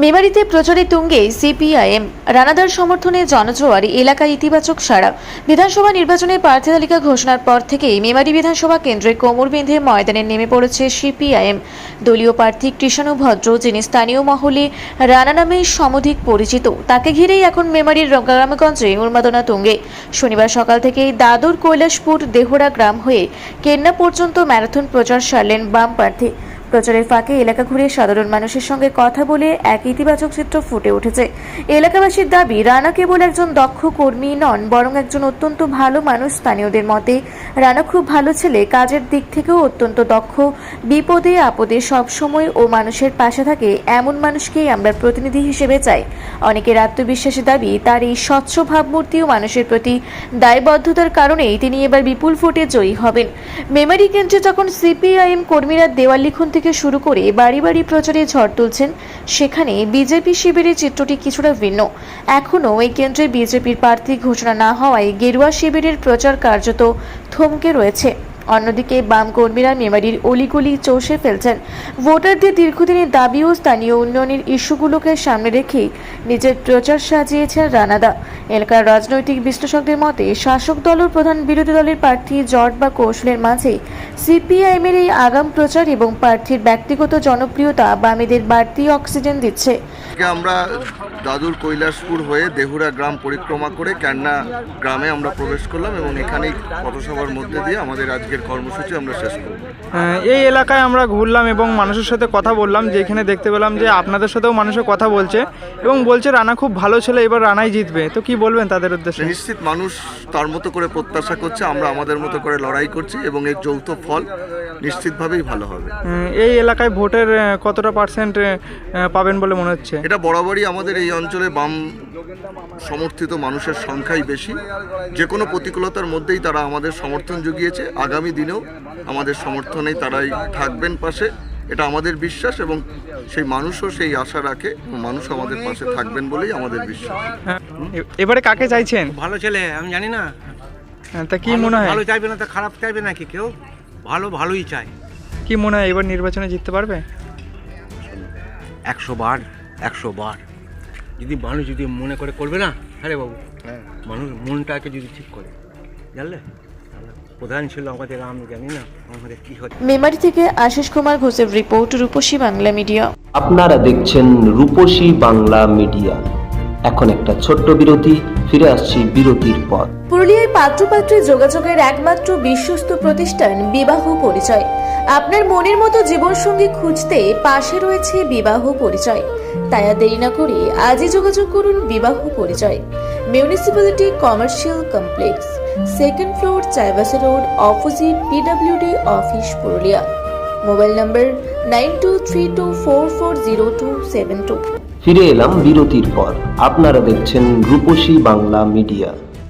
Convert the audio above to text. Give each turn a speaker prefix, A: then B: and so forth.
A: মেমারিতে প্রচারে তুঙ্গে সিপিআইএম রানাদার সমর্থনে জনজোয়ার এলাকায় ইতিবাচক সাড়া। বিধানসভা নির্বাচনে প্রার্থী তালিকা ঘোষণার পর থেকেই মেমারি বিধানসভা কেন্দ্রে কোমর বেঁধে ময়দানে নেমে পড়েছে সিপিআইএম। দলীয় প্রার্থী কৃষ্ণ ভদ্র, যিনি স্থানীয় মহলে রানা নামে সমধিক পরিচিত, তাকে ঘিরেই এখন মেমারির গ্রামগঞ্জে উন্মাদনা তুঙ্গে। শনিবার সকাল থেকেই দাদর, কৈলাসপুর, দেহরা গ্রাম হয়ে কেন্না পর্যন্ত ম্যারাথন প্রচার সারলেন বাম প্রার্থী। প্রচারের ফাঁকে এলাকা ঘুরে সাধারণ মানুষের সঙ্গে কথা বলে এক ইতিবাচক চিত্র ফুটে উঠেছে। এলাকাবাসীর দাবি, রানা কেবল একজন দক্ষ কর্মী নন, বরং একজন অত্যন্ত ভালো মানুষ। স্থানীয়দের মতে রানা খুব ভালো ছেলে, কাজের দিক থেকেও অত্যন্ত দক্ষ, বিপদে আপদে সবসময় ও মানুষের পাশে থাকে এমন মানুষকেই আমরা প্রতিনিধি হিসেবে চাই। অনেকের আত্মবিশ্বাসী দাবি, তার এই স্বচ্ছ ভাবমূর্তি ও মানুষের প্রতি দায়বদ্ধতার কারণেই তিনি এবার বিপুল ভোটে জয়ী হবেন। মেমারি কেন্দ্রে যখন সিপিআইএম কর্মীরা দেওয়াল লিখন থেকে শুরু করে বাড়ি বাড়ি প্রচারে ঝড় তুলছেন, সেখানে বিজেপি শিবিরের চিত্রটি কিছুটা ভিন্ন। এখনও এই কেন্দ্রে বিজেপির প্রার্থী ঘোষণা না হওয়ায় গেরুয়া শিবিরের প্রচার কার্যত থমকে রয়েছে। অন্যদিকে বাম কর্মীরা মেমারির অলিগলি চষে ফেলছেন। ভোটারদের দীর্ঘদিনের দাবি ও স্থানীয় উন্নয়নের ইস্যুগুলোকে সামনে রেখে নিজের প্রচার সাজিয়েছেন রানাদা। এলাকার রাজনৈতিক বিশ্লেষকদের মতে শাসক দল ও প্রধান বিরোধী দলের প্রার্থী জট বা কৌশলের মাঝে সিপিআইএমের এই আগাম প্রচার এবং প্রার্থীর ব্যক্তিগত জনপ্রিয়তা বামেদের বাড়তি অক্সিজেন দিচ্ছে।
B: আমরা দাদুর, কৈলাসপুর হয়ে দেহুরা গ্রাম পরিক্রমা করে ক্যান্না গ্রামে আমরা প্রবেশ করলাম এবং এখানেই পথসভার মধ্যে দিয়ে আমাদের আজকের কর্মসূচি আমরা শেষ করব।
C: এই এলাকায় আমরা ঘুরলাম এবং মানুষের সাথে কথা বললাম, যেখানে দেখতে পেলাম যে আপনাদের সাথেও মানুষের কথা বলছে এবং বলছে রানা খুব ভালো ছেলে, এবার রানাই জিতবে। তো কি বলবেন তাদের উদ্দেশ্যে?
B: নিশ্চিত মানুষ তার মতো করে প্রত্যাশা করছে, আমরা আমাদের মতো করে লড়াই করছি এবং এর যৌথ ফল নিশ্চিতভাবেই ভালো হবে।
C: এই এলাকায় ভোটের কতটা পার্সেন্ট পাবেন বলে মনে হচ্ছে?
B: এটা বরাবরই আমাদের এই অঞ্চলে বাম সমর্থিত মানুষের সংখ্যাই বেশি। যে কোনো প্রতিকূলতার মধ্যেই তারা আমাদের সমর্থন জুগিয়েছে, আগামী দিনেও আমাদের সমর্থনেই তারাই থাকবেন পাশে, এটা আমাদের বিশ্বাস এবং সেই মানুষও সেই আশা রাখে, মানুষ আমাদের পাশে থাকবেন বলেই আমাদের বিশ্বাস।
C: এবারে কাকে চাইছেন?
D: ভালো ছেলে, আমি জানি না।
C: তা কি মনে হয়?
D: ভালো চাইবে না তো খারাপ চাইবে নাকি কেউ? ভালোই চায়।
C: কি মনে হয় এবার নির্বাচনে জিততে পারবে?
D: 100 বার যদি মানুষ যদি মনে করে করবে না, আরে বাবু, মানুষ মনটাকে যদি ঠিক করে, জানলে প্রধান ছিল আমাদের, আমি জানি না আমাদের কি হচ্ছে।
A: মেমারি থেকে আশিস কুমার ঘোষের রিপোর্ট, রূপসী বাংলা মিডিয়া।
E: আপনারা দেখছেন রূপসী বাংলা মিডিয়া। এখন একটা ছোট্ট বিরতি, ফিরে আসছি বিরতির পর।
A: পুরুলিয়ায় পাত্রপাত্রী যোগাযোগের একমাত্র বিশ্বস্ত প্রতিষ্ঠান বিবাহ পরিচয়। আপনার মনের মতো জীবনসঙ্গী খুঁজতে পাশে রয়েছে বিবাহ পরিচয়। তাই আর দেরি না করে আজই যোগাযোগ করুন বিবাহ পরিচয়। Municipality commercial complex, 2nd floor, Chaibasa road, opposite PWD office, Purulia. Mobile নম্বর 9232440272।
E: ফিরে এলাম বিরতির পর। আপনারা দেখছেন রূপসী বাংলা মিডিয়া।